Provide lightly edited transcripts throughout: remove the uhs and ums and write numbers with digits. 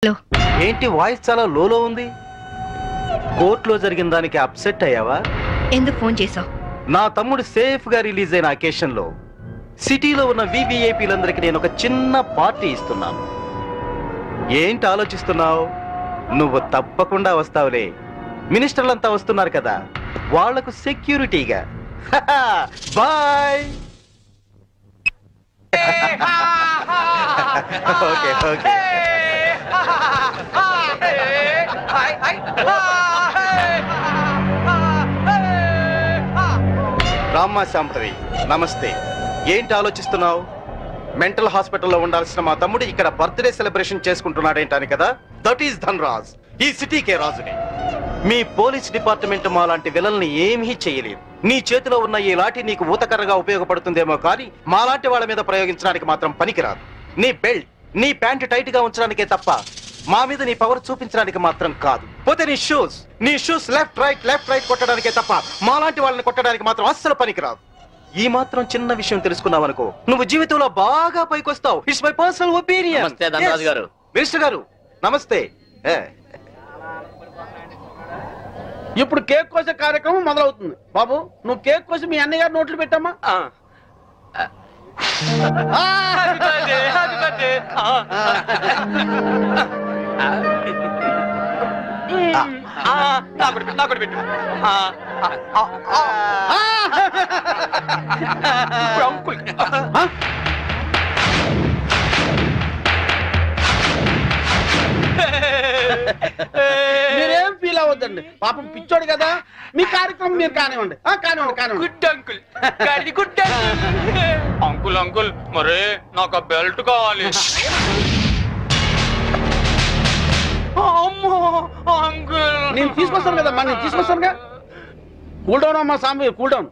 Hello. ఏంటి voice చాలా లోలో ఉంది? కోర్టులో జరిగిన దానికి అప్సెట్ అయ్యావా? ఎందుకు ఫోన్ చేసావు? నా తమ్ముడు సేఫ్ గా రిలీజ్ అయిన అకేషన్ లో సిటీలో ఉన్న వివిఐపీలందరికీ నేను ఒక చిన్న పార్టీ ఇస్తున్నాను. ఏంటి ఆలోచిస్తున్నావు? నువ్వు తప్పకుండా వస్తావులే. మినిస్టర్లంతా వస్తున్నారు కదా, వాళ్లకు సెక్యూరిటీగా. బాయ్. Okay okay. రామ్మా శాంభవి, నమస్తే. ఏంటి ఆలోచిస్తున్నావు? మెంటల్ హాస్పిటల్లో ఉండాల్సిన మా తమ్ముడు ఇక్కడ బర్త్డే సెలబ్రేషన్ చేసుకుంటున్నాడేంటాని కదా. That is Dhanraj. ఈ సిటీకే రాజుని. మీ పోలీస్ డిపార్ట్మెంట్ మా లాంటి విలల్ని ఏమీ చేయలేదు. నీ చేతిలో ఉన్న ఈ లాఠీ నీకు ఊతకర్రగా ఉపయోగపడుతుందేమో కానీ మాలాంటి వాళ్ళ మీద ప్రయోగించడానికి మాత్రం పనికిరాదు. నీ బెల్ట్, నీ ప్యాంట్ టైట్ గా ఉంచడానికే తప్ప మా మీద నీ పవర్ చూపించడానికి మాత్రం కాదు. పోతే నీ షూస్ లెఫ్ట్ రైట్ కొట్టడానికే తప్ప మాలాంటి వాళ్ళని కొట్టడానికి మాత్రం అస్సలు పనికిరాదు. ఈ మాత్రం చిన్న విషయం తెలుసుకున్నావనుకో, నువ్వు జీవితంలో బాగా పైకొస్తావు. It's my personal opinion. నమస్తే ధనరాజు గారు. మినిస్టర్ గారు నమస్తే. ఇప్పుడు కేక్ కోసే కార్యక్రమం మొదలవుతుంది. బాబు, నువ్వు కేక్ కోసి మీ అన్నయ్య గారు నోట్లు పెట్టమ్మా. మీరేం ఫీల్ అవ్వద్దండి, పాపం పిచ్చోడు కదా. మీ కార్యక్రమం మీరు కానివ్వండి. కానివ్వండి. Good uncle. Good uncle. Uncle మరే నాకు బెల్ట్ కావాలి. అంకుల్ నేను తీసుకొస్తాను కదమ్మా, నేను తీసుకొస్తానుగా. కూల్ డౌన్ అమ్మా సాంబి, కూల్ డౌన్.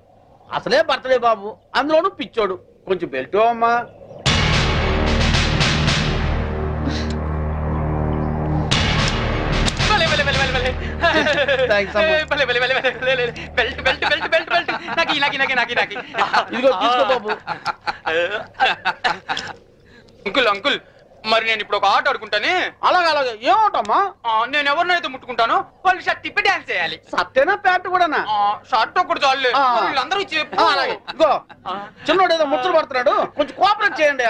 అసలే బర్త్డే బాబు, అందులోనూ పిచ్చోడు. కొంచెం బెల్ట్ అమ్మా. ఇదిగో తీసుకో బాబు. అంకుల్ అంకుల్ మరి నేను ఇప్పుడు ఒక ఆట ఆడుకుంటానే. అలాగే ఏమవుతామా? నేను ఎవరినైతే ముట్టుకుంటానో వాళ్ళు షర్ట్ తిప్పి డాన్స్ చేయాలి. సత్తేనా ప్యాంట్ కూడానా? షర్ట్ ఒకటి చాలు. వీళ్ళందరూ చెప్పు. అలాగే ఇగో, చిన్నోడు ఏదో ముచ్చలు పడుతున్నాడు, కొంచెం కోఆపరేట్ చేయండి.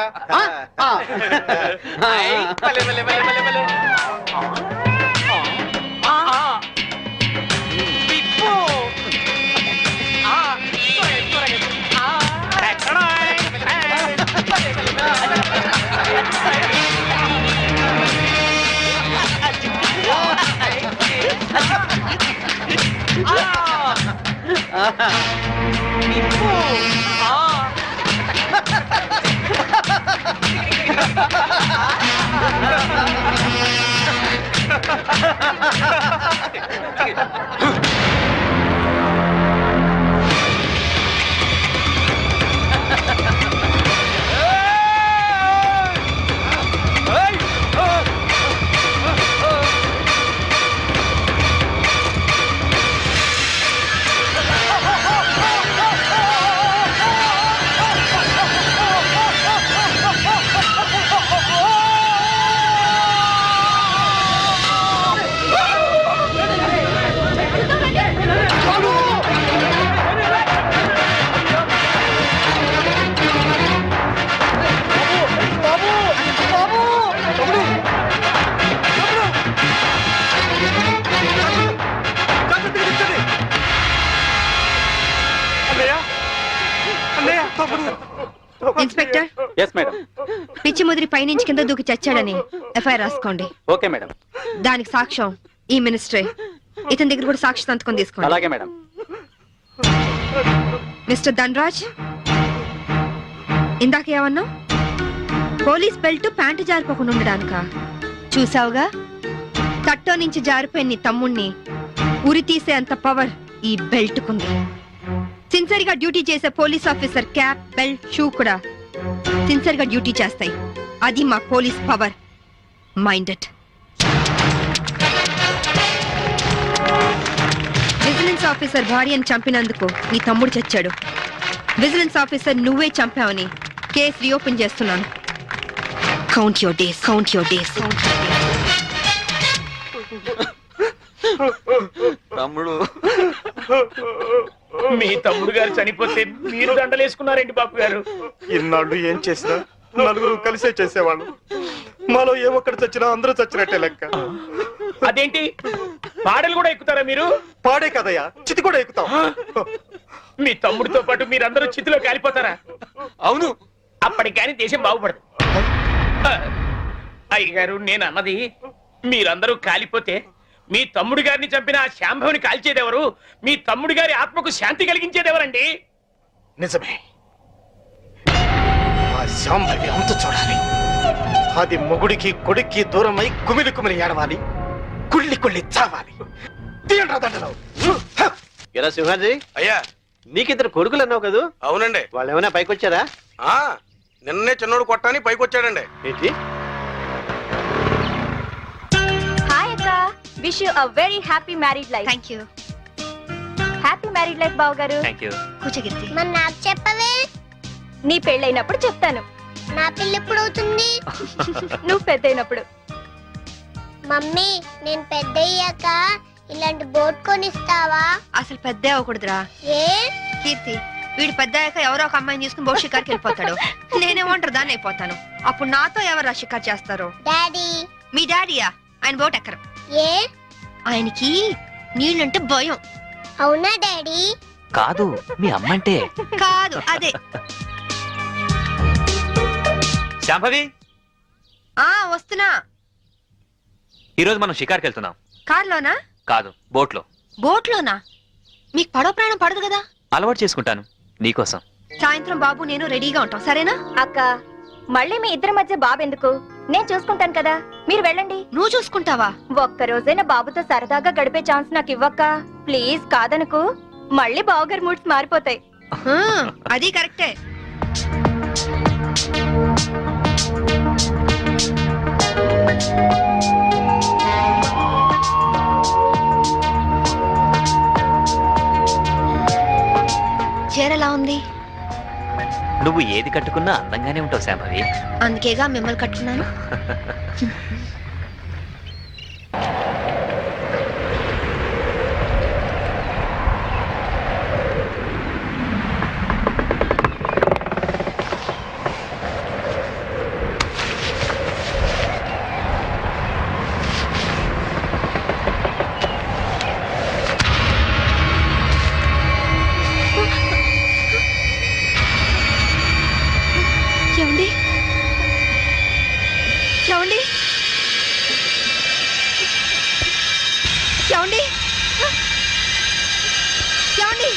ఇన్స్పెక్టర్. Yes madam. పిచ్చి ముదిరి పైనుంచి కింద దూకి చచ్చాడని ఎఫ్ఐఆర్ రాసుకోండి. Okay madam. దానికి సాక్ష్యం ఈ మినిస్టరే. ఇతని దగ్గర కూడా సాక్షి సంతకం తీసుకోండి. అలాగే మేడం. మిస్టర్ ధనరాజ్, ఇందాకేమన్నా? పోలీస్ బెల్ట్ ప్యాంటు జారిపోకుండా ఉండడానికా? చూసావుగా, తట్టో నుంచి జారిపోయిన నీ తమ్ముణ్ణి ఉరి తీసే అంత పవర్ ఈ బెల్ట్ కుంది. సిన్సియర్ గా డ్యూటీ చేసే police officer cap, belt, shoe కూడా సిన్సియర్ గా డ్యూటీ చేస్తాయి. అది మా police power. Minded. Vigilance officer భార్యను చంపినందుకు నీ తమ్ముడు చచ్చాడు. విజిలెన్స్ ఆఫీసర్ నువ్వే చంపావని కేసు రీఓపెన్ చేస్తున్నాను. Count your days. తమ్ముడు మీ తమ్ముడు గారు చనిపోతే మీరు దండలేసుకున్నారేంటి బాబు గారు? ఇన్నాళ్ళు ఏం చేసినా నలుగురు కలిసే చేసేవాళ్ళు. మాలో ఏ ఒక్కడు చచ్చినా అందరూ చచ్చినట్టే లెక్క. అదేంటి పాడలు కూడా ఎక్కుతారా మీరు? పాడే కదయ్యా, చితి కూడా ఎక్కుతాం. మీ తమ్ముడితో పాటు మీరందరూ చితిలో కాలిపోతారా? అవును. అప్పటికి కానీ దేశం బాగుపడదు. అయ్యగారు, నేను అన్నది మీరందరూ కాలిపోతే మీ తమ్ముడు గారిని చంపిన ఆ శాంభవిని కాల్చేదెవరు? మీ తమ్ముడు గారి ఆత్మకు శాంతి కలిగించేదెవరండి? నిజమే, ఆ శాంభవి అంత చూడాలి. అది మొగుడికి కొడుక్కి దూరమై కుమిలి కుమిలి ఏడవాలి, కుళ్ళి కుళ్ళి చావాలి. తీయండ్రా దండలు. ఎలా సింహాజీ, అయ్యా. నీకిద్దరు కొడుకులు అన్నావు కదా? అవునండి. వాళ్ళు ఏమైనా పైకి వచ్చారా? నిన్నే చిన్నోడు కొట్టాని పైకి వచ్చాడండి. ఏంటి? హాయ్ అక్క, wish you a very happy married life. Thank you. Happy married life బావ గారు. కూర్చోగిరితి. మరి నాకు చెప్పవే, నీ పెళ్ళైనప్పుడు చెప్తాను. నా పెళ్ళి ఎప్పుడు అవుతుంది? నువ్వు పెద్దయినప్పుడు. మమ్మీ, నేను పెద్ద అయ్యాక ఇలాంటి బోట్ కొనిస్తావా? అసలు పెద్ద అవ్వకూడదురా ఏ? కీర్తి. వీడు పెద్ద అయ్యాక ఎవరో ఒక అమ్మాయిని తీసుకుని బోట్ షికార్కి వెళ్ళిపోతాడు. నేనేమంటారు దాన్ని అయిపోతాను. అప్పుడు నాతో ఎవరు షికార్ చేస్తారు? డాడీ. మీ డాడీయా? ఆయన బోట్ ఎక్కరు. ఏ? ఆయనకి నీళ్ళంటే భయం. అవునా డాడీ? కాదు, మీ అమ్మంటే. కాదు, అదే. శాంభవి, వస్తున్నా. ఈరోజు మనం షికార్కి వెళ్తున్నాం. కార్లోనా? కాదు, బోట్లో. బోట్లోనా? మీకు పడవ ప్రాణం పడదు కదా? అలవాటు చేసుకుంటాను నీకోసం. సాయంత్రం బాబు నేను రెడీగా ఉంటాం, సరేనా? అక్క, మళ్ళీ మీ ఇద్దరి మధ్య బాబు ఎందుకు? నేను చూసుకుంటాను కదా, మీరు వెళ్ళండి. నువ్వు చూసుకుంటావా? ఒక్క రోజైనా బాబుతో సరదాగా గడిపే ఛాన్స్ నాకు ఇవ్వక్క ప్లీజ్. కాదనుకు, మళ్ళీ బావగారి మూడ్స్ మారిపోతాయి. అది కరెక్టే. చీరలా ఉంది? నువ్వు ఏది కట్టుకున్నా అందంగానే ఉంటావు శాంభవి. అందుకేగా మిమ్మల్ని కట్టుకున్నాను. ఏమండి? ఏమండి? ఏమండి? ఏమండి?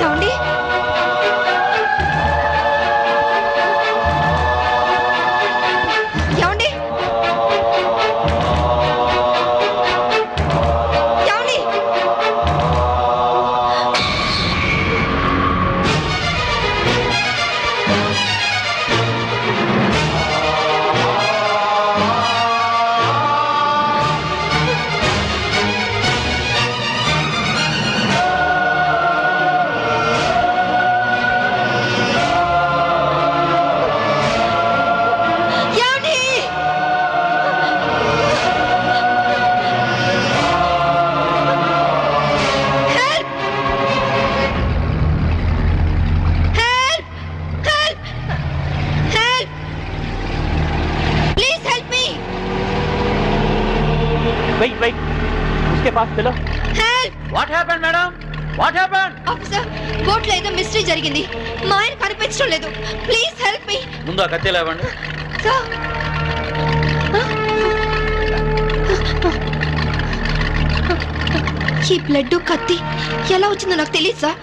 ఏమండి? ఏమండి? ఏమండి? ఏమండి? Help! Help! Help! Help! Please help me! Wait wait, उसके पास चलो. Help! What happen madam? What happen? Officer, బోట్లో ఏదో మిస్టరీ జరిగింది. మా ఆయన కనిపించడం లేదు. Please help me. ముందు ఆ కత్తి లేవండి. సార్, ఈ బ్లడ్ కత్తి ఎలా వచ్చిందో నాకు తెలియదు సార్.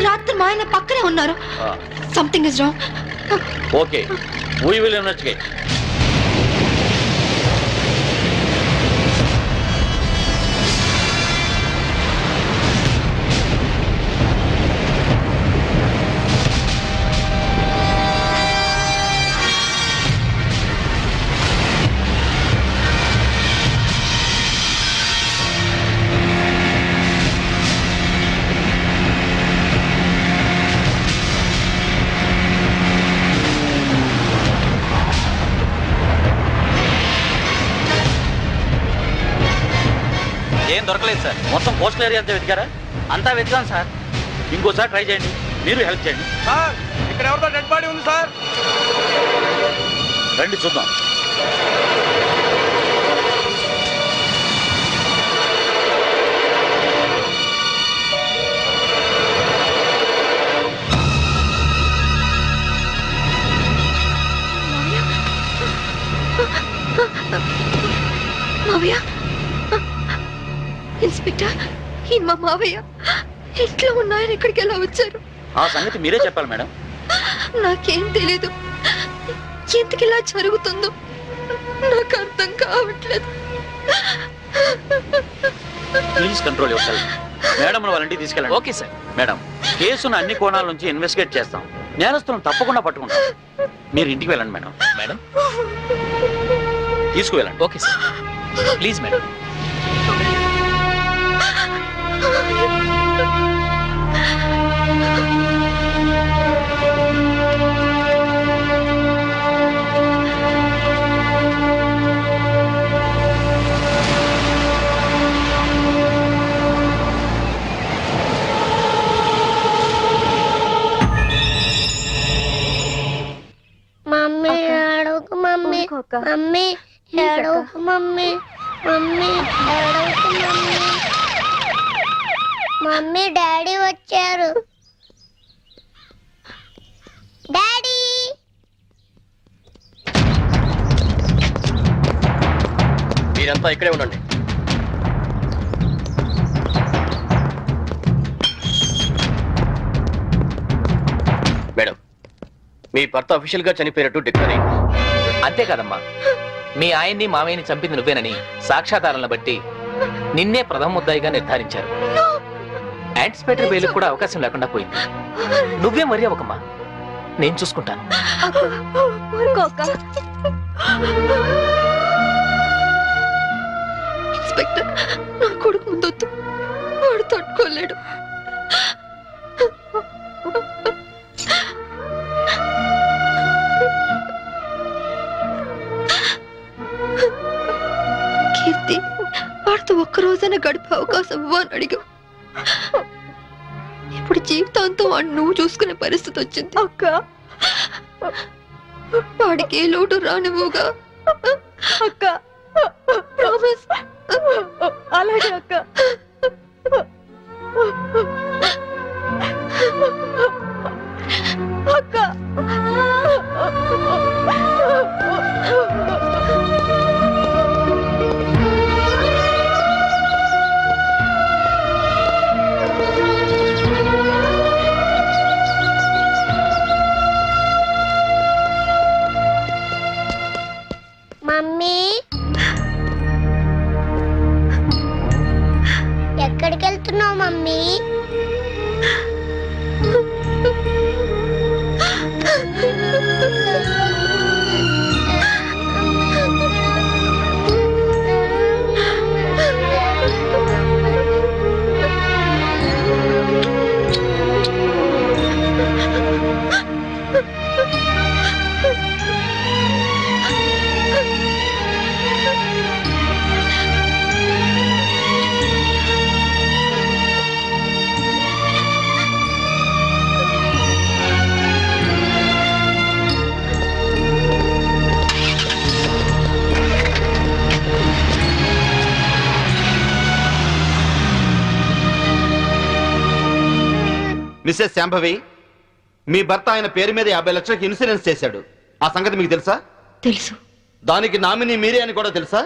రాత్రి మా ఆయన పక్కనే ఉన్నారు. Something is wrong. Okay, we will investigate. దొరకలేదు సార్. మొత్తం కోస్టల్ ఏరియా అంతా వెతికారా? అంతా వెతికాం సార్. ఇంకోసారి ట్రై చేయండి, మీరు హెల్ప్ చేయండి. సార్ ఇక్కడ ఎవరితో డెడ్ బాడీ ఉంది సార్. రండి చూద్దాం. మావయ్య, ఇన్స్పెక్టర్, ఈ మా మావయ్య ఇంట్లో ఉన్నాయని ఇక్కడికి ఎలా వచ్చారు? ఆ సంగతి మీరే చెప్పాలి మేడం. నాకేం తెలీదు. ఎందుకు ఇలా జరుగుతుందో నాకు అర్థం కావట్లేదు. Please control yourself. Madam వాళ్ళంటికి తీసుకెళ్ళండి. Okay sir. మేడం, కేసును అన్ని కోణాల నుంచి ఇన్వెస్టిగేట్ చేస్తాం. నేరస్తులను తప్పకుండా పట్టుకుంటాం. మీరు ఇంటికి వెళ్ళండి మేడం. మేడం. తీసుకువెళ్ళండి. Okay sir. Please madam. Mummy ఏడవకు మమ్మీ. ఊరుకోక. మమ్మీ Please అక్క. ఏడవకు మమ్మీ. మమ్మీ ఏడవకు మమ్మీ. మమ్మీ డాడీ వచ్చారు. డాడీ మీరంతా ఇక్కడే ఉండండి. మేడం, మీ భర్త అఫీషియల్ గా చనిపోయినట్టు డిక్లేర్ అయింది. అంతేకాదమ్మా, మీ ఆయన్ని మామయ్యని చంపింది నువ్వేనని సాక్ష్యాధారాలను బట్టి నిన్నే ప్రథమ ముద్దాయిగా నిర్ధారించారు. యాంటిసిపేటరీ బెయిల్ కూడా అవకాశం లేకుండా పోయింది. నువ్వే మరీ అవ్వకమ్మా, నేను చూసుకుంటాను. ఊరుకోక. ఇన్స్పెక్టర్, నా కొడుకు ముందొద్దు. వాడు తట్టుకోలేడు. కీర్తి, వాడితో ఒక్కరోజైనా గడిపే అవకాశం ఇవ్వని అడిగావు. ఇప్పుడు జీవితాంతం వాడిని నువ్వు చూసుకునే పరిస్థితి వచ్చింది. అక్క, వాడికి ఏ లోటు రానివ్వుగా. అక్క, ప్రామిస్. అలాగే అక్క. అక్క, మమ్మీ ఎక్కడికి వెళ్తున్నావు మమ్మీ? మిస్సెస్ శాంభవి, మీ భర్త ఆయన పేరు మీద 50 లక్షలకు ఇన్సూరెన్స్ చేశాడు. ఆ సంగతి మీకు తెలుసా? తెలుసు, దానికి నామినీ మీరే అని కూడా తెలుసా?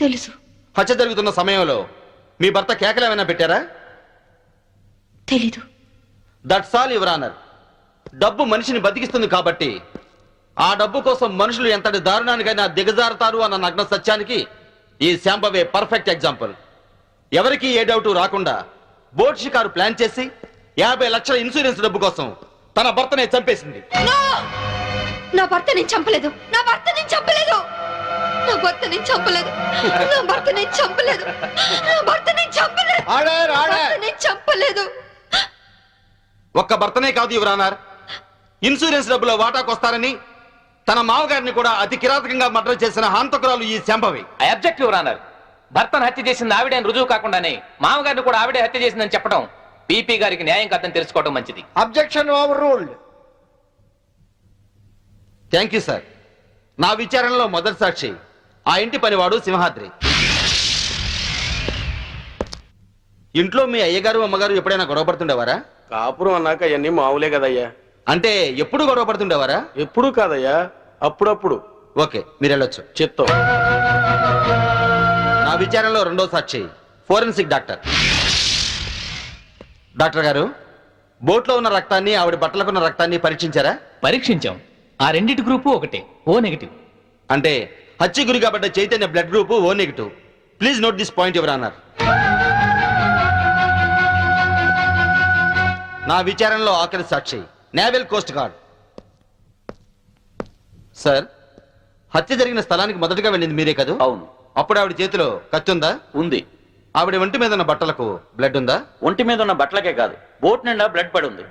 తెలుసు. హత్య జరుగుతున్న సమయంలో మీ భర్త కేకలు ఏమైనా పెట్టారా? తెలీదు. That's all your honour. డబ్బు మనిషిని బతికిస్తుంది కాబట్టి ఆ డబ్బు కోసం మనుషులు ఎంతటి దారుణానికైనా దిగజారుతారు అన్న నగ్న సత్యానికి ఈ శాంభవే పర్ఫెక్ట్ ఎగ్జాంపుల్. ఎవరికి ఏ డౌట్ రాకుండా బోట్ షికారు ప్లాన్ చేసి 50 లక్షల ఇన్సూరెన్స్ డబ్బు కోసం తన భర్తనే చంపేసింది. నా భర్త నేను చంపలేదు. నా భర్త నేను చంపలేదు. నా భర్త నేను చంపలేదు. నా భర్త నేను చంపలేదు. నా భర్త నేను చంపలేదు. ఆర్డర్, నా ఆర్డర్. భర్త నేను చంపలేదు. ఒక్క భర్తనే కాదు యువర్ ఆనర్, ఇన్సూరెన్స్ డబ్బులో వాటాకొస్తారని తన మామగారిని కూడా అతి కిరాతకంగా మర్డర్ చేసిన హంతకురాలు ఈ Shambhavi. I object your honour. భర్తను హత్య చేసింది ఆవిడే అని రుజువు కాకుండానే మామగారిని కూడా ఆవిడే హత్య చేసిందని చెప్పడం పీపీ గారికి న్యాయం కాదని తెలుసుకోవడం మంచిది. Objection over ruled. Thank you sir. నా విచారణలో మొదటి సాక్షి ఆ ఇంటి పనివాడు సింహాద్రి. ఇంట్లో మీ అయ్యగారు అమ్మగారు ఎప్పుడైనా గొడవ పడుతుండేవారా? కాపురం అన్నాక అవన్నీ మామూలే కదయ్యా. అంటే ఎప్పుడు గొడవ పడుతుండేవారా? ఎప్పుడూ కాదయ్యా, అప్పుడప్పుడు. ఓకే, మీరు వెళ్ళొచ్చు. చిత్తం. నా విచారణలో రెండో సాక్షి ఫోరెన్సిక్ డాక్టర్. డాక్టర్ గారు, బోట్లో ఉన్న రక్తాన్ని ఆవిడ బట్టలకున్న రక్తాన్ని పరీక్షించారా? పరీక్షించాం. ఆ రెండిటి గ్రూపు ఒకటే, ఓ నెగిటివ్. అంటే హత్య గురి కాబట్ట Chaitanya blood group O negative. Please note this point your honour. నా విచారణలో ఆఖరి సాక్షి నేవల్ కోస్ట్ గార్డ్. సార్, హత్య జరిగిన స్థలానికి మొదటగా వెళ్ళింది మీరే కదూ? అవును. అప్పుడు ఆవిడ చేతిలో కత్తి ఉందా? ఉంది. ఆవిడ ఒంటి మీద ఉన్న బట్టలకు బ్లడ్ ఉందా? ఒంటి మీద ఉన్న బట్టలకే కాదు, బోట్ నిండా బ్లడ్ పడి ఉంది.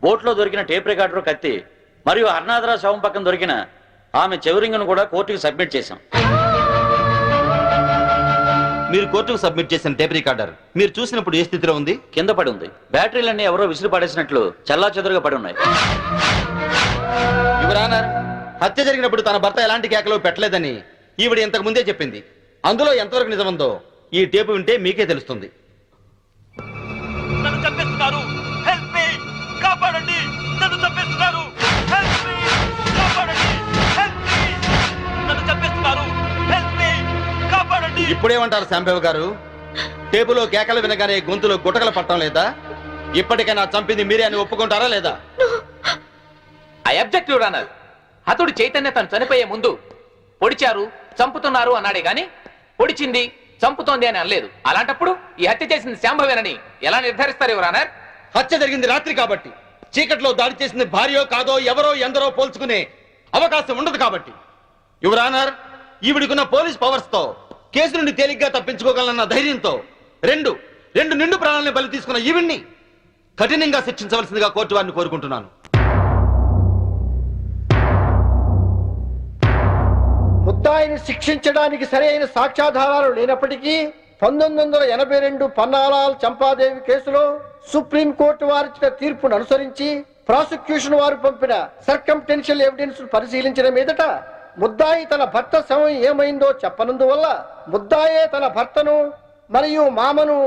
బోట్లో దొరికిన టేప్ రికార్డర్, కత్తి మరియు అరుణాధర శవం పక్కన దొరికిన ఆమె చెవిరింగ్ను కూడా కోర్టుకు సబ్మిట్ చేశాం. మీరు కోర్టుకు సబ్మిట్ చేసిన టేప్ రికార్డర్ మీరు చూసినప్పుడు ఏ స్థితిలో ఉంది? కింద పడి ఉంది. బ్యాటరీలన్నీ ఎవరో విసిరి పడేసినట్లు చల్లా చెదురుగా పడి ఉన్నాయి. యువర్ ఆనర్, హత్య జరిగినప్పుడు తన భర్త ఎలాంటి కేకలు పెట్టలేదని ఈవిడ ఇంతకు ముందే చెప్పింది. అందులో ఎంతవరకు నిజముందో ఈ టేపు వింటే మీకే తెలుస్తుంది. నన్ను చంపేస్తున్నారు, హెల్ప్ మీ, కాపాడండి, నన్ను చంపేస్తున్నారు, హెల్ప్ మీ, కాపాడండి, హెల్ప్ మీ, నన్ను చంపేస్తున్నారు, హెల్ప్ మీ, కాపాడండి. ఇప్పుడేమంటారు శాంభవ్ గారు? టేపులో కేకలు వినగానే గొంతులో గుటకలు పట్టడం లేదా? ఇప్పటికైనా చంపింది మీరే అని ఒప్పుకుంటారా లేదా? I object your honour. హతుడు చైతన్య తను చనిపోయే ముందు పొడిచారు, చంపుతున్నారు అన్నాడే గాని పొడిచింది, చంపుతోంది అని అనలేదు. అలాంటప్పుడు ఈ హత్య చేసింది శాంభవేనని ఎలా నిర్ధారిస్తారు యువర్ ఆనర్? హత్య జరిగింది రాత్రి కాబట్టి, చీకట్లో దాడి చేసింది భార్యో కాదో ఎవరో ఎందరో పోల్చుకునే అవకాశం ఉండదు కాబట్టి. యువర్ ఆనర్, ఈవిడికున్న పోలీస్ పవర్స్ తో కేసు నుండి తేలిగ్గా తప్పించుకోగలన్న ధైర్యంతో రెండు నిండు ప్రాణాలను బలి తీసుకున్న ఈవిడ్ని కఠినంగా శిక్షించవలసిందిగా కోర్టు వారిని కోరుకుంటున్నాను. ముద్దాయిని శిక్షించడానికి సరైన సాక్ష్యాధారాలు లేనప్పటికీ 1982 పన్నాలాల్ చంపాదేవి కేసులో సుప్రీంకోర్టు వారిచ్చిన తీర్పును అనుసరించి ప్రాసిక్యూషన్ వారు పంపిన సర్కంటెన్షియల్ ఎవిడెన్స్ పరిశీలించిన మీదట ముద్దాయి తన భర్త శవం ఏమైందో చెప్పనందువల్ల ముద్దాయే తన భర్తను మరియు మామను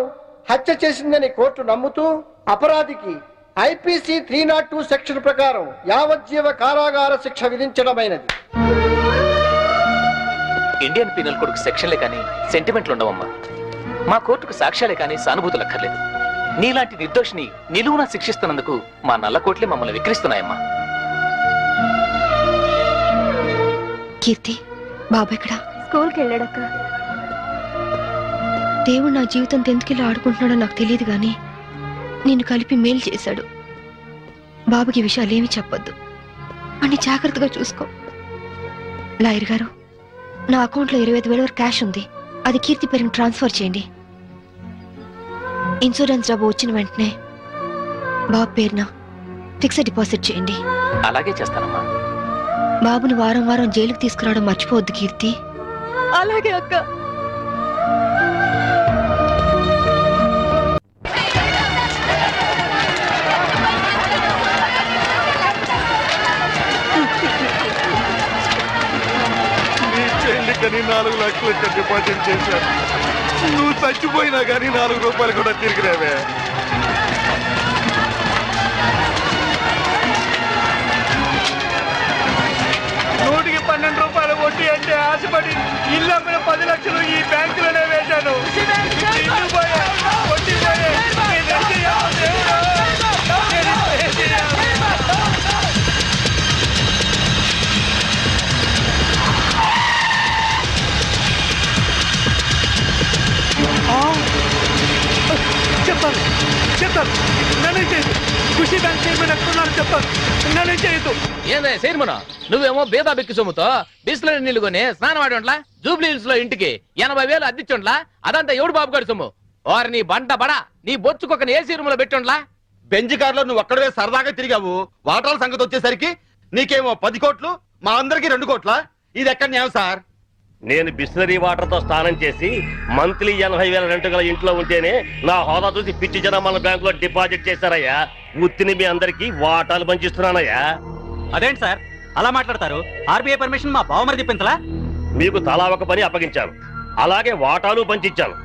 హత్య చేసిందని కోర్టు నమ్ముతూ అపరాధికి ఐపీసీ 302 సెక్షన్ ప్రకారం యావజ్జీవ కారాగార శిక్ష విధించడమైనది. ఇండియన్ పీనల్ కోడ్కు సెక్షన్లే కానీ సెంటిమెంట్లు ఉండవమ్మా. మా కోర్టుకు సాక్ష్యాలే కానీ సానుభూతులు అక్కర్లేదు. నీలాంటి నిర్దోషిని నిలువునా శిక్షిస్తున్నందుకు మా నల్ల కోట్లే మమ్మల్ని విక్రిస్తున్నాయమ్మా. కీర్తి, బాబు ఎక్కడా? స్కూల్కి వెళ్ళాడక్క. దేవుడు నా జీవితంతో ఎందుకు ఆడుకుంటున్నాడో నాకు తెలియదు గాని నిన్ను కలిపి మేలు చేశాడు. బాబుకి విషయాలేమి చెప్పొద్దు, అన్ని జాగ్రత్తగా చూసుకో. లాయర్ గారు, నా అకౌంట్లో 25,000 వరకు క్యాష్ ఉంది. అది కీర్తి పేరుని ట్రాన్స్ఫర్ చేయండి. ఇన్సూరెన్స్ డబ్బు వచ్చిన వెంటనే బాబు పేరున ఫిక్స్డ్ డిపాజిట్ చేయండి. అలాగే చేస్తానమ్మా. బాబుని వారం వారం జైలుకి తీసుకురావడం మర్చిపోవద్దు కీర్తి. అలాగే అక్క. కానీ 4 లక్షలు డిపాజిట్ చేశాను. నువ్వు చచ్చిపోయినా కానీ 4 రూపాయలు కూడా తిరిగి రావే. నూటికి 12 రూపాయలు వడ్డీ అంటే ఆశపడి ఇల్లు అమ్మిన 10 లక్షలు ఈ బ్యాంకులోనే వేశాను. ఇల్లు పోయే, వడ్డీ పోయే. చెప్తాను నన్ను చేయదు. ఖుషి బ్యాంక్ చైర్మన్ ఎక్కడున్నారు చెప్తాను. నన్ను చేయదు. ఏందే చైర్మన్, నువ్వేమో బేదా బెక్కి సొమ్ముతో బిస్లరీ నీళ్లు కొని స్నానం ఆడి జూబ్లీ హిల్స్ లో ఇంటికి 80,000 అద్దిచ్చుండ్లా. అదంతా ఎవడు బాబు గారి సొమ్ము? వారు నీ బంట బడా నీ బొచ్చుకొక ఏసీ రూమ్ లో పెట్టుండ్లా. బెంజ్ కారులో నువ్వు ఒక్కడే సరదాగా తిరిగావు. వాటాల సంగతి వచ్చేసరికి నీకేమో 10 కోట్లు, మా అందరికి 2 కోట్ల. ఇది ఎక్కడ న్యాయం సార్? నేను బిస్లరీ వాటర్ తో స్నానం చేసి మంత్లీ 80,000 రెంట్ గల ఇంట్లో ఉంటేనే నా హోదా చూసి పిచ్చి జనం మన బ్యాంకులో డిపాజిట్ చేశారయ్యా. ఉత్తిని మీ అందరికి వాటాలు పంచిస్తున్నానయ్యా. అదేంటి సార్ అలా మాట్లాడతారు? ఆర్బీఐ పర్మిషన్ మా బావమరి చెప్పించలా? మీకు తలా ఒక పని అప్పగించాను, అలాగే వాటాలు పంచిచ్చాను.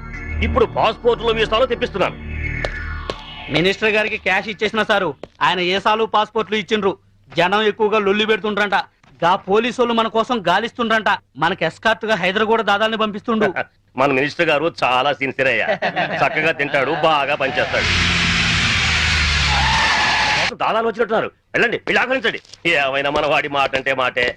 ఇప్పుడు పాస్పోర్టులు వీసాలు తెప్పిస్తున్నాను. మినిస్టర్ గారికి క్యాష్ ఇచ్చేసిన సారు, ఆయన ఏసాలు పాస్పోర్ట్లు ఇచ్చిండ్రు. జనం ఎక్కువగా లొల్లి పెడుతుండ్రంట. గా పోలీసులు మన కోసం గాలిస్తుండ్రంట. మనకి ఎస్కార్ట్ గా హైదరాబాద్ దాదాల్ని పంపిస్తుండు. మన మినిస్టర్ గారు చాలా సిన్సియర్ అయ్యా. చక్కగా తింటాడు, బాగా పనిచేస్తాడు. దాదాలు వచ్చినట్టున్నారు, వెళ్ళండి, వెళ్ళి ఆహ్వానించండి. ఏమైనా మన వాడి మాట అంటే మాటే.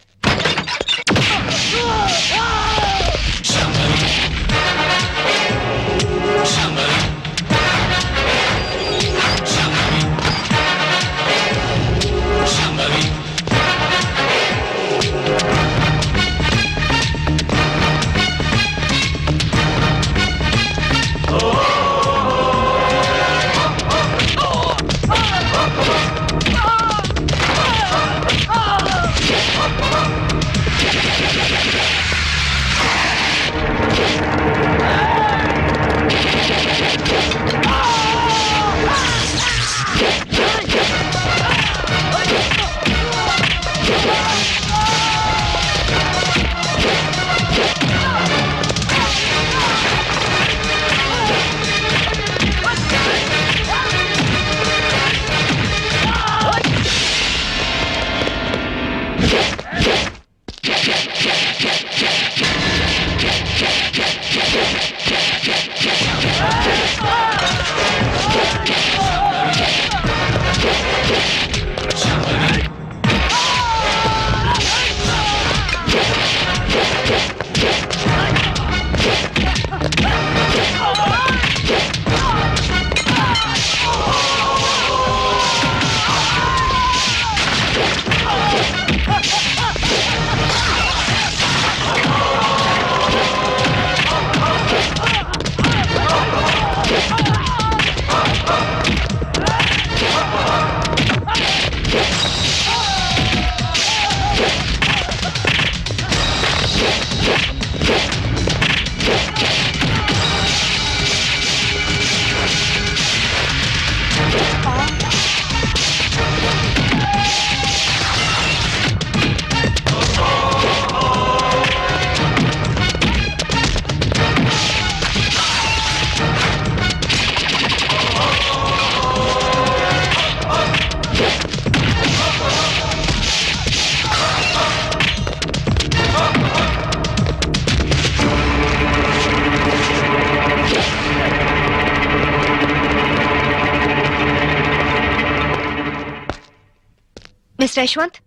Mister Yashwant,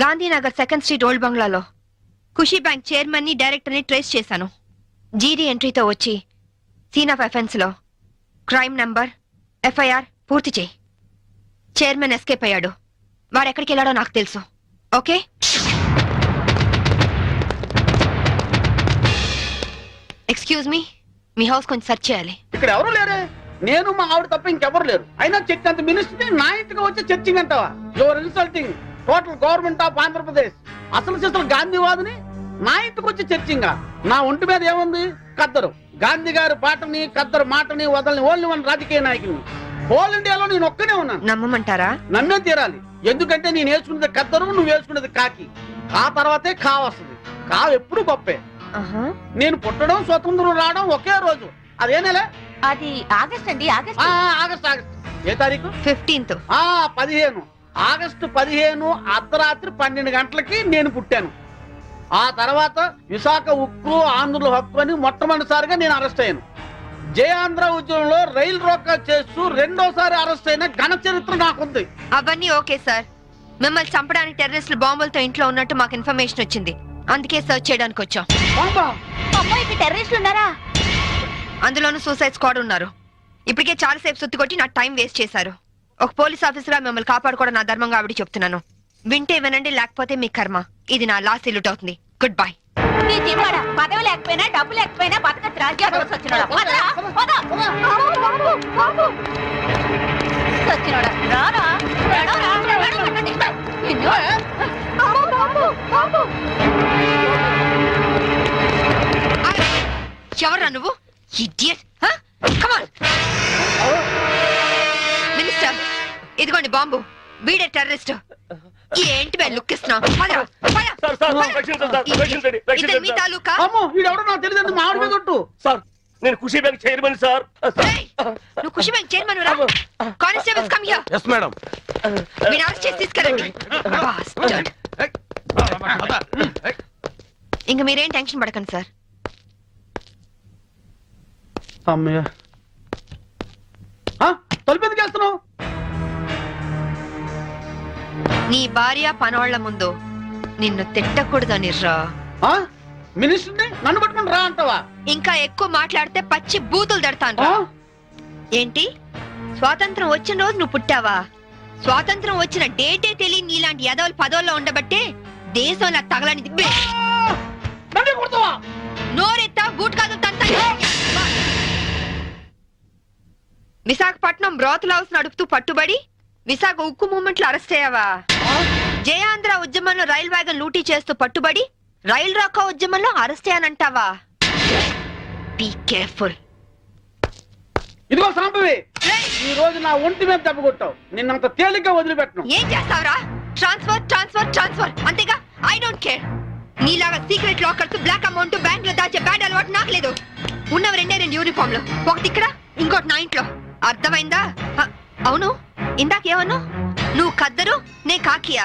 Gandhinagar 2nd street old బంగ్లాలో ఖుషీ బ్యాంక్ చైర్మన్ ని డైరెక్టర్ ని ట్రేస్ చేశాను. జీడీ ఎంట్రీతో వచ్చి సీన్ ఆఫ్ అఫెన్స్ లో క్రైమ్ నంబర్ ఎఫ్ఐఆర్ పూర్తి చేయి. చైర్మన్ ఎస్కేప్ అయ్యాడు. వాడు ఎక్కడికి వెళ్ళాడో నాకు తెలుసు. ఓకే? ఎక్స్క్యూజ్ మీ, మీ హౌస్ కొంచెం సెర్చ్ చేయాలి. ఇక్కడ ఎవరు లేరే, నేను మా ఆవిడ తప్ప ఇంకెవరు లేరు. అయినా చర్చ్ అంత మినిస్ట్రీ నా ఇంటికి వచ్చి చర్చింగ్ అంటావా? Your insulting total government of Andhra Pradesh. అసలు చేసిన గాంధీవాదిని నా ఇంటికి వచ్చి చర్చింగా? నా ఒంటి మీద ఏముంది? కద్దరు. గాంధీ గారి పాటని కద్దరు మాటని వదలని ఓన్లీ వన్ రాజకీయ నాయకుని. హోల్ ఇండియాలో నేను ఒక్కనే ఉన్నాను. నమ్మమంటారా? నమ్మే తీరాలి. ఎందుకంటే నేను వేసుకున్నది కద్దరు, నువ్వు వేసుకున్నది కాకి. ఆ తర్వాతే కా వస్తుంది. కావు ఎప్పుడు గొప్పే. నేను పుట్టడం, స్వతంత్రం రావడం ఒకే రోజు. అదే నెల? అది ఆగస్ట్ అండి. August August. ఏ తారీఖు? 15th. 15. ఆగస్టు 15 అర్ధరాత్రి 12 గంటలకి నేను పుట్టాను. ఆ తర్వాత విశాఖ ఉక్కు ఆంధ్రుల హక్కు అని మొట్టమొదటిసారిగా నేను అరెస్ట్ అయ్యాను. జయాంధ్ర ఉద్యమంలో రైలు రోకా చేస్తూ రెండోసారి అరెస్ట్ అయిన ఘన చరిత్ర నాకుంది. అవన్నీ ఓకే సార్. మిమ్మల్ని చంపడానికి టెర్రరిస్టులు బాంబులతో ఇంట్లో ఉన్నట్టు మాకు ఇన్ఫర్మేషన్ వచ్చింది. అందుకే సర్చ్ చేయడానికి వచ్చాం. టెర్రరిస్టులు ఉన్నారా? అందులోనూ సూసైడ్ స్క్వాడ్ ఉన్నారు. ఇప్పటికే చాలా సేపు సుత్తి కొట్టి నా టైం వేస్ట్ చేశారు. ఒక పోలీస్ ఆఫీసర్ మిమ్మల్ని కాపాడుకోవడం నా ధర్మంగా ఆవిడ చెప్తున్నాను. వింటే వినండి, లేకపోతే మీ కర్మ. ఇది నా లాస్ట్ ఇల్లుట్ అవుతుంది. Good bye. పదవి లేకపోయినా డబ్బు లేకపోయినా బతకచ్చు రాజ్యాలు సచ్చినోడా. సచ్చినోడా ఎవరా నువ్వు ఇడియట్ కమాన్ మినిస్టర్ ఇదిగోండి బాంబు వీడే టెర్రరిస్ట్ ఏంటి బే లుక్ ఇస్తున్నావు ఇద్దరు మీ తాలూకా అమ్మో వీడెవడో నాకు తెలియదు మామిడి మీద కొట్టు సార్ నేను ఖుషి బ్యాంక్ చైర్మన్ సార్. నువ్వు ఖుషి బ్యాంక్ చైర్మన్ రా constables come here yes madam. మీరు అరెస్ట్ చేసి తీసుకెళ్ళండి Bastard. ఇంక మీరేం టెన్షన్ పడకండి సార్. అమ్మయ్య తలుపు ఎందుకు వేస్తున్నావు? నీ భార్య పనోళ్ల ముందు నిన్ను తిట్టకూడదని రా. మినిస్టర్ని నన్ను పట్టుకుని రా అంటావా? ఇంకా ఎక్కువ మాట్లాడితే పచ్చి బూతులు తిడతాను రా. ఏంటి స్వాతంత్రం వచ్చిన రోజు నువ్వు పుట్టావా? స్వాతంత్రం వచ్చిన డేటే తెలియని నీలాంటి యదవులు పదవుల్లో ఉండబట్టే దేశంలో తగలనిది. నోరెత్తా బూట్ కాదు తంతా. విశాఖపట్నం బ్రోతల్ హౌస్ నడుపుతూ పట్టుబడి విశాఖ ఉక్కు మూవ్మెంట్ లో అరెస్ట్ అయ్యావా? జయాంధ్ర ఉద్యమంలో రైల్ వ్యాగన్ లూటీ చేస్తూ పట్టుబడి రైల్ రాకా ఉద్యమంలో అరెస్ట్ అయ్యానంటావా? Be careful. ఇదిగో సాంబవి, ఈ రోజు నా ఒంటి మీద దెబ్బ కొట్టావు. నిన్నంత తేలిగ్గా వదిలిపెట్టను. ఏం చేస్తావురా? ట్రాన్స్ఫర్ ట్రాన్స్ఫర్ ట్రాన్స్ఫర్ అంతేగా. I don't care. నీలాగా secret lockers black amount bank లో దాచే బ్యాడ్ అలవాటు నాకు లేదు. ఉన్నవి రెండు యూనిఫామ్ లో, ఒకటి ఇక్కడ ఇంకోటి నా ఇంట్లో. అర్థమైందా? అవును ఇందాకేమన్నా? నువ్వు ఖద్దరు నే కాకియా.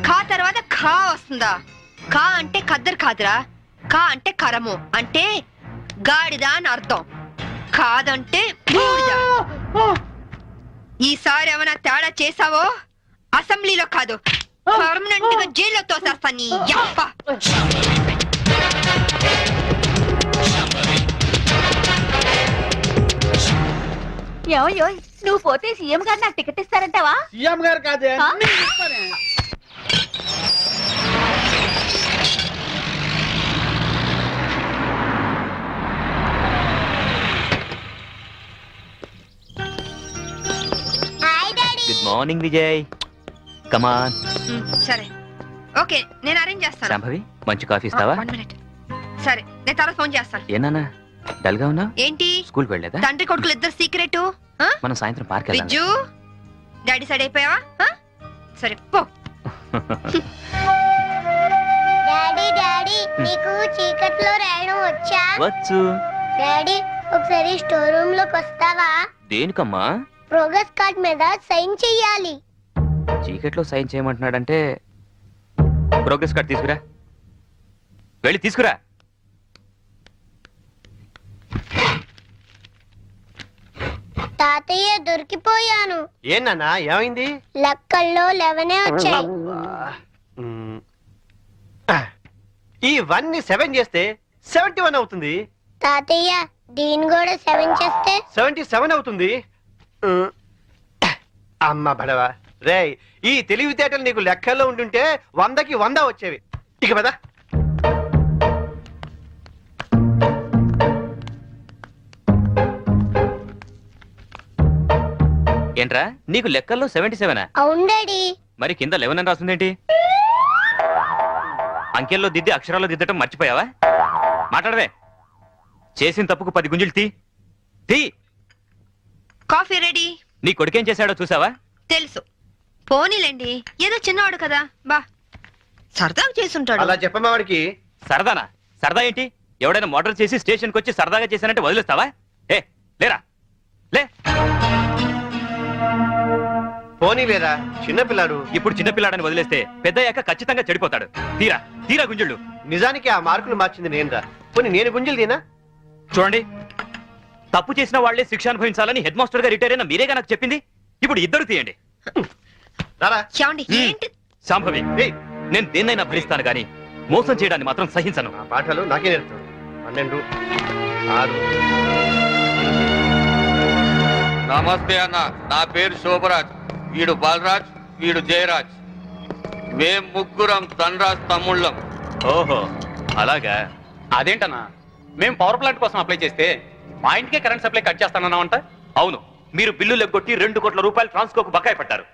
ఖా తర్వాత ఖా వస్తుందా? ఖా అంటే ఖద్దరు కాదురా, ఖా అంటే కరము అంటే గాడిద అని అర్థం. కాదంటే బూడిద. ఈసారి ఏమైనా తేడా చేసావో అసెంబ్లీలో కాదు పర్మనెంట్ గా జైల్లో తోసేస్తా నీ యప్ప. నువ్వు పోతే సీఎం గారు నాకు టికెట్ ఇస్తారంటావా? సీఎం గారు కాదే. Good morning Vijay. కమాన్. సరే ఓకే నేను అరేంజ్ చేస్తాను. శాంభవి మంచి కాఫీ ఇస్తావా? 1 minute. సరే నేను తర్వాత ఫోన్ చేస్తాను. ఏనా డల్ గా ఉన్నా? ఏంటి స్కూల్ వెళ్ళలేదా? తండ్రి కొడుకులు ఇద్దరు సీక్రెట్. మనం సాయంత్రం పార్క్ వెళ్దాం. విజ్జు డాడీ సైడ్ అయిపోయావా? సరే పో. డాడీ డాడీ నీకు చీకట్లో రాయడం వచ్చా? వచ్చు. డాడీ ఒకసారి స్టోర్ రూమ్ లోకి వస్తావా? దేనికమ్మా? ప్రోగ్రెస్ కార్డ్ మీద సైన్ చెయ్యాలి. చీకట్లో సైన్ చేయమంటున్నాడంటే ప్రోగ్రెస్ కార్డ్ తీసుకురా. వెళ్ళి తీసుకురా. తాతయ్య దొరికిపోయాను. ఏనా ఏమైంది? లెక్కల్లో 11 వచ్చాయి. ఈ 1 ని 7 చేస్తే 71 అవుతుంది. తాతయ్య దీన్ని కూడా 7 చేస్తే 77 అవుతుంది. అమ్మ బడవా రే, ఈ తెలివితేటలు నీకు లెక్కల్లో ఉంటుంటే 100కి 100 వచ్చేవి. ఇక పద. ఏంట్రా నీకు లెక్కల్లో 77? అవును డాడీ. మరి కింద 11 అని రాస్తుందేంటి? అంకెల్లో దిద్ది అక్షరాల్లో దిద్దటం మర్చిపోయావా? మాట్లాడవే. చేసిన తప్పుకు 10 గుంజులు తీ. Coffee ready. నీ కొడుకేం చేశాడో చూసావా? తెలుసు. పోనీలేండి ఏదో చిన్నవాడు కదా బా సరదాగా చేసుంటాడు. అలా చెప్పమ్మా వాడికి. సరదానా? సరదా ఏంటి? ఎవడైనా మోటార్ చేసి స్టేషన్కి వచ్చి సరదాగా చేశానంటే వదిలేస్తావా? ఏ లేరా లే. పోనీ లేరా చిన్నపిల్లాడు. ఇప్పుడు చిన్నపిల్లాడని వదిలేస్తే పెద్దయ్యాక ఖచ్చితంగా చెడిపోతాడు. తీరా గుంజుళ్ళు. నిజానికి ఆ మార్కులు మార్చింది నేనురా. పోనీ నేను గుంజులు తీనా? చూడండి, తప్పు చేసిన వాళ్లే శిక్ష అనుభవించాలని హెడ్ మాస్టర్ గా రిటైర్ అయిన మీరేగా నాకు చెప్పింది. ఇప్పుడు ఇద్దరు తీయండి. శాంభవి, నేను దేన్నైనా భరిస్తాను గాని మోసం చేయడాన్ని మాత్రం సహించను. పాఠాలు నాకే నేర్పుతాడు. 12, 6. నమస్తే అన్న, నా పేరు శోభరాజ్, వీడు బాలరాజ్, వీడు జయరాజ్. మేం ముగ్గురం ధనరాజ్ తమ్ముళ్ళం. ఓహో అలాగా. అదేంటన్నా, మేము పవర్ ప్లాంట్ కోసం అప్లై చేస్తే మా ఇంటికే కరెంట్ సప్లై కట్ చేస్తానన్నావంట. అవును, మీరు బిల్లులు ఎగ్గొట్టి 2 కోట్ల రూపాయలు ట్రాన్స్కోకు బకాయి పట్టారు.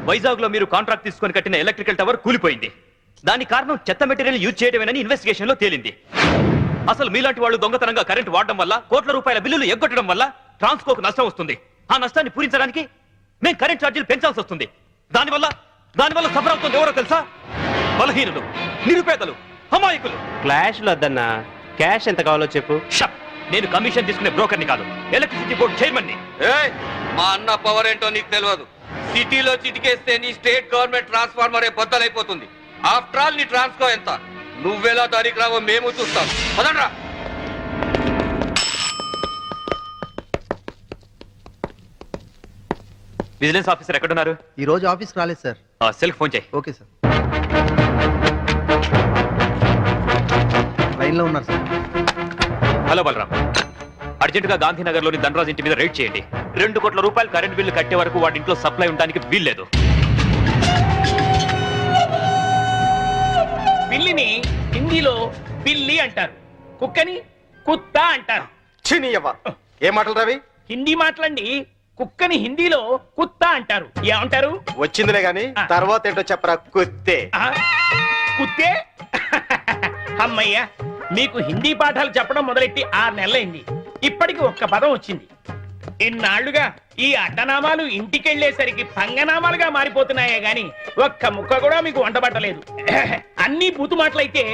వైజాగ్ లో మీరు కాంట్రాక్ట్ తీసుకొని కట్టిన ఎలక్ట్రికల్ టవర్ కూలిపోయింది. దాని కారణం చెత్త మెటీరియల్ యూజ్ చేయడమేనని ఇన్వెస్టిగేషన్ లో తేలింది. అసలు మీలాంటి వాళ్ళు దొంగతనంగా కరెంట్ వాడడం వల్ల కోట్ల రూపాయల బిల్లులు ఎగ్గొట్టడం వల్ల ట్రాన్స్కోకు నష్టం వస్తుంది. ఆ నష్టాన్ని పూరించడానికి మేము కరెంట్ ఛార్జీలు పెంచాల్సి వస్తుంది. దానివల్ల సఫర్ అవుతుంది ఎవరో తెలుసా? బలహీనులు, నిరుపేదలు, అమాయకులు. క్లాష్ వద్దన్నా, క్యాష్ ఎంత కావాలో చెప్పు. నేను కమిషన్ తీసుకునే బ్రోకర్ని కాదు, ఎలక్ట్రిసిటీ బోర్డు చైర్మన్ ని. మా అన్న పవర్ ఏంటో నీకు తెలియదు. సిటీలో చిటికేస్తే నీ స్టేట్ గవర్నమెంట్ ట్రాన్స్ఫార్మరే బద్దలైపోతుంది. ఆఫ్టర్ ఆల్ నీ ట్రాన్స్కో ఎంత? నువ్వెలా దానికి రావో మేము చూస్తాం. పదండ్రా. విజిలెన్స్ ఆఫీసర్ ఎక్కడున్నారు? ఈ రోజు ఆఫీస్ రాలేదు సార్. సెల్ ఫోన్ చేయి. Okay sir. లైన్ లో ఉన్నారు సార్. హలో బలరాం, అర్జెంటుగా గాంధీనగర్ లోని ధనరాజ్ ఇంటి మీద రైడ్ చేయండి. 2 కోట్ల రూపాయలు కరెంట్ బిల్లు కట్టే వరకు వాడి ఇంట్లో సప్లై ఉండడానికి వీల్లేదు. పిల్లిని హిందీలో పిల్లి అంటారు, కుక్కని కుత్తా అంటారు. ఏ మాటలు రవి? హిందీ మాటలండి. కుక్కని హిందీలో కుత్తా అంటారు. ఏమంటారు? వచ్చిందిలే గాని తర్వాత ఏంటో చెప్పరా. కుత్తే. కుత్తే? అమ్మయ్యా, మీకు హిందీ పాఠాలు చెప్పడం మొదలెట్టి 6 నెలలైంది. ఇప్పటికి ఒక్క పదం వచ్చింది. ఇన్నాళ్లుగా ఈ అడ్డనామాలు ఇంటికెళ్లేసరికి పంగనామాలుగా మారిపోతున్నాయే గాని ఒక్క ముక్క కూడా మీకు వంటబట్టలేదు. అన్ని బూతు మాటలైతే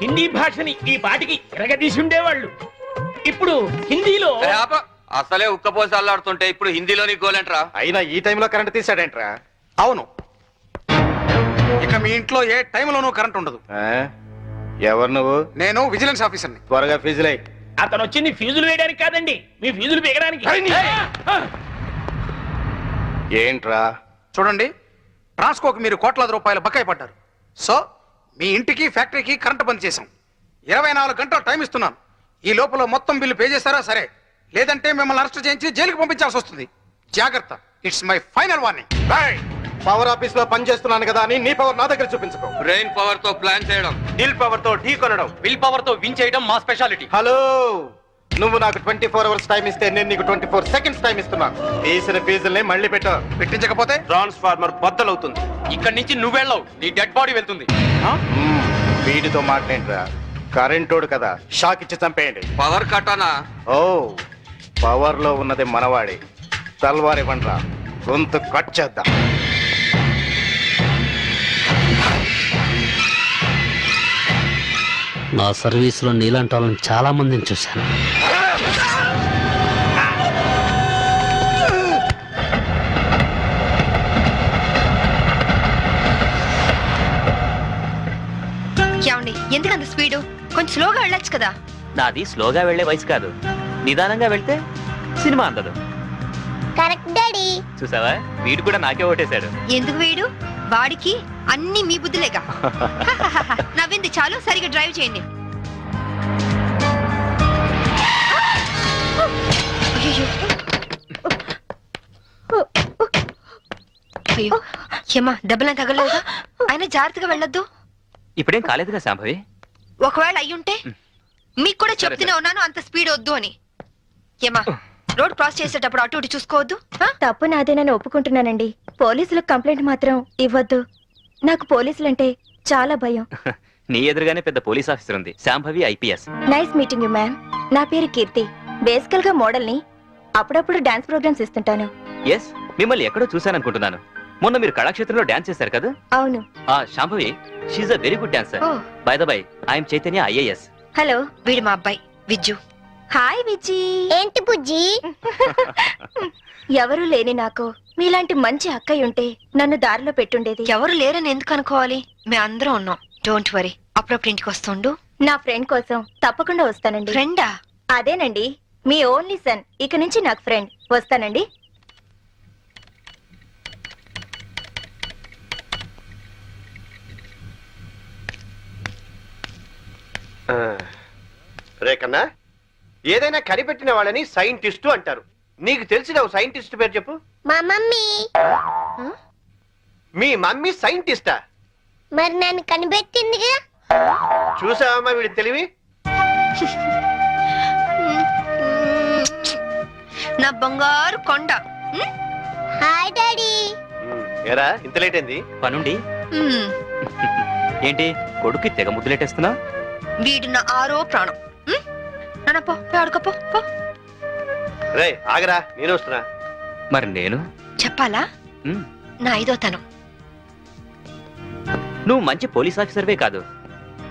హిందీ భాషని ఈ పాటికి ఎరగదీసి ఉండేవాళ్ళు. ఇప్పుడు హిందీలో అసలే ఉక్కపోసి అల్లాడుతుంటే ఇప్పుడు హిందీలోని గోలేంట్రా. అయినా ఈ టైంలో కరెంట్ తీసాడేంట్రా? అవును, ఇక మీ ఇంట్లో ఏ టైంలోనూ కరెంట్ ఉండదు. ఎవరు నువ్వు? నేను విజిలెన్స్ ఆఫీసర్ని. త్వరగా ఫీజులై. అతను వచ్చింది ఫీజులు వేయడానికి కాదండి, మీ ఫీజులు పీకడానికి. ఏంట్రా? చూడండి, ట్రాన్స్కోకి మీరు కోట్లాది రూపాయలు బకాయి పడ్డారు. సో మీ ఇంటికి ఫ్యాక్టరీకి కరెంట్ బంద్ చేశాం. 24 గంటలు టైం ఇస్తున్నాను. ఈ లోపల మొత్తం బిల్లు పే చేస్తారా సరే, లేదంటే మిమ్మల్ని అరెస్ట్ చేయించి జైలుకి పంపించాల్సి వస్తుంది. జాగ్రత్త, it's my final warning. Power office లో పనిచేస్తున్నాను కదా అని నీ పవర్ నా దగ్గర చూపించుకో. బ్రెయిన్ పవర్ తో ప్లాన్ చేయడం, దిల్ పవర్ తో ఢీ కొనడం, విల్ పవర్ తో విన్ చేయడం మా స్పెషాలిటీ. హలో, నువ్వు నాకు 24 అవర్స్ టైం ఇస్తే నేను నీకు 24 సెకండ్స్ టైం ఇస్తున్నాను. తీసిన ఫీజుల్ని మళ్ళీ పెట్టించకపోతే ట్రాన్స్ఫార్మర్ బద్దలవుతుంది. ఇక్కడి నుంచి నువ్వెళ్ళవు, నీ డెడ్ బాడీ వెళ్తుంది. వీడితో మాట్లాడరా, కరెంటోడు కదా, షాక్ ఇచ్చి చంపేయండి. పవర్ కట్టానా? ఓ, పవర్ లో ఉన్నది మనవాడి. తల్వార్ ఇవ్వండిరా, గొంతు కట్ చేద్దాం. నా సర్వీస్ లో నీలాంటి వాళ్ళని చాలా మందిని చూశాను. ఎందుకంత స్పీడు? కొంచెం స్లోగా వెళ్ళొచ్చు కదా. నాది స్లోగా వెళ్లే వయసు కాదు, నిదానంగా వెళ్తే సినిమా అందదు. Correct daddy. చూసావా, వీడు కూడా నాకే ఓటేశాడు. ఎందుకు వీడు? వాడికి అన్ని మీ బుద్ధులేగా. నవ్వింది చాలు, సరిగా డ్రైవ్ చేయండి. అయ్యో ఏమా, దెబ్బలా తగలలేదా? అయినా జాగ్రత్తగా వెళ్ళొద్దు. ఇప్పుడేం కాలేదుగా శాంభవి. ఒకవేళ అయ్యుంటే మీకు కూడా చెప్తూనే ఉన్నాను అంత స్పీడ్ వద్దు అని. ఏమా, రోడ్ క్రాస్ చేసేటప్పుడు అటు ఇటు చూసుకోవద్దు. తప్పు నాదేనని ఒప్పుకుంటున్నానండి. పోలీసులకు కంప్లైంట్ మాత్రం ఇవ్వద్దు. నాకు పోలీసులంటే చాలా భయం. నీ ఎదురుగానే పెద్ద పోలీస్ ఆఫీసర్ ఉంది, Shambhavi IPS. Nice meeting you ma'am. నా పేరు కీర్తి. బేసికల్ గా మోడల్ ని. అప్పుడప్పుడు డాన్స్ ప్రోగ్రామ్స్ ఇస్తుంటాను. ఎస్, మిమ్మల్ని ఎక్కడో చూశాననుకుంటున్నాను. మొన్న మీరు కళాక్షేత్రంలో డాన్స్ చేశారు కదా? అవును. Shambhavi, she's a very good dancer. By the by, I'm Chaitanya IAS. Hello, వీడు మా అబ్బాయి విజ్జు. హాయ్ విజ్జి. ఏంటి బుజ్జి? ఎవరు లేని నాకు మీలాంటి మంచి అక్కయ్య ఉంటే నన్ను దారిలో పెట్టుండేది. ఎవరు లేరని ఎందుకు అనుకోవాలి? మేము అందరం ఉన్నాం. Don't worry. అప్పుడప్పుడు ఇంటికి వస్తుండు. నా ఫ్రెండ్ కోసం తప్పకుండా వస్తానండి. ఫ్రెండా? అదేనండి, మీ ఓన్లీ సన్. ఇక నుంచి నాకు ఫ్రెండ్. వస్తానండి. రేకన్నా, ఏదైనా కనిపెట్టిన వాళ్ళని సైంటిస్టు అంటారు. నీకు తెలిసిన ఓ సైంటిస్ట్ పేరు చెప్పు. మా మమ్మీ. మీ మమ్మీ సైంటిస్టా? మరి నన్ను కనిపెట్టిందిగా. చూసావమ్మా వీడి తెలివి. నా బంగారు కొండ. Hi daddy. ఏరా, ఇంత లేట్ అయింది? పనుండి. ఏంటి కొడుకు తెగ ముద్దులేటేస్తున్నా? వీడు నా ఆరో ప్రాణం. నాన్న పో పోయి ఆడుకోపో పో. రే ఆగరా నేను వస్తున్నా. మరి నేను చెప్పాలా? ఉమ్, నా 5వ తనం. నువ్వు మంచి పోలీస్ ఆఫీసర్వే కాదు,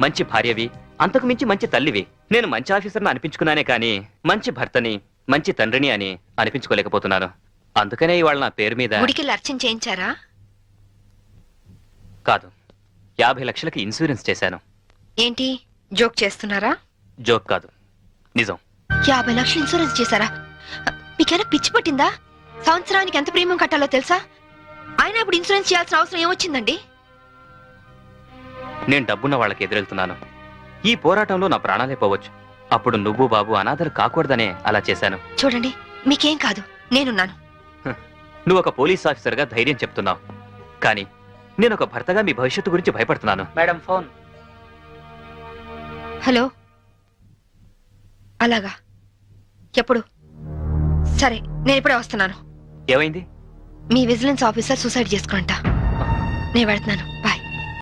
మంచి భార్యవి, అంతకు మించి మంచి తల్లివి. నేను మంచి ఆఫీసర్ని అనిపించుకున్నానే కానీ మంచి భర్తని, మంచి తండ్రిని అని అనిపించుకోలేకపోతున్నాను. అందుకనే ఇవాళ నా పేరు మీద గుడికి అర్చన చేయించారా? కాదు, 50 లక్షలకి ఇన్సూరెన్స్ చేశాను. ఏంటి జోక్ చేస్తున్నారా? జోక్ కాదు, నిజం. 50 లక్షలు ఇన్సూరెన్స్ చేశారా? మీకేనా పిచ్చి పట్టిందా? సంవత్సరానికి ఎంత ప్రీమియం కట్టాలో తెలుసా? అయినా ఇప్పుడు ఇన్సూరెన్స్ చేయాల్సిన అవసరం ఏమొచ్చిందండి? నేను డబ్బున్న వాళ్ళకి ఎదురెళ్తున్నాను. ఈ పోరాటంలో నా ప్రాణాలే పోవచ్చు. అప్పుడు నువ్వు బాబు అనాథలు కాకూడదనే అలా చేశాను. చూడండి, మీకేం కాదు, నేనున్నాను. నువ్వు ఒక పోలీస్ ఆఫీసర్గా ధైర్యం చెప్తున్నావు, కానీ నేను ఒక భర్తగా మీ భవిష్యత్తు గురించి భయపడుతున్నాను. Madam phone. హలో, అలాగా? ఎప్పుడు? సరే, నేను ఇప్పుడే వస్తున్నాను. ఏమైంది? మీ విజిలెన్స్ ఆఫీసర్ సూసైడ్ చేసుకుంటా. నేను వెళ్తున్నాను, బాయ్.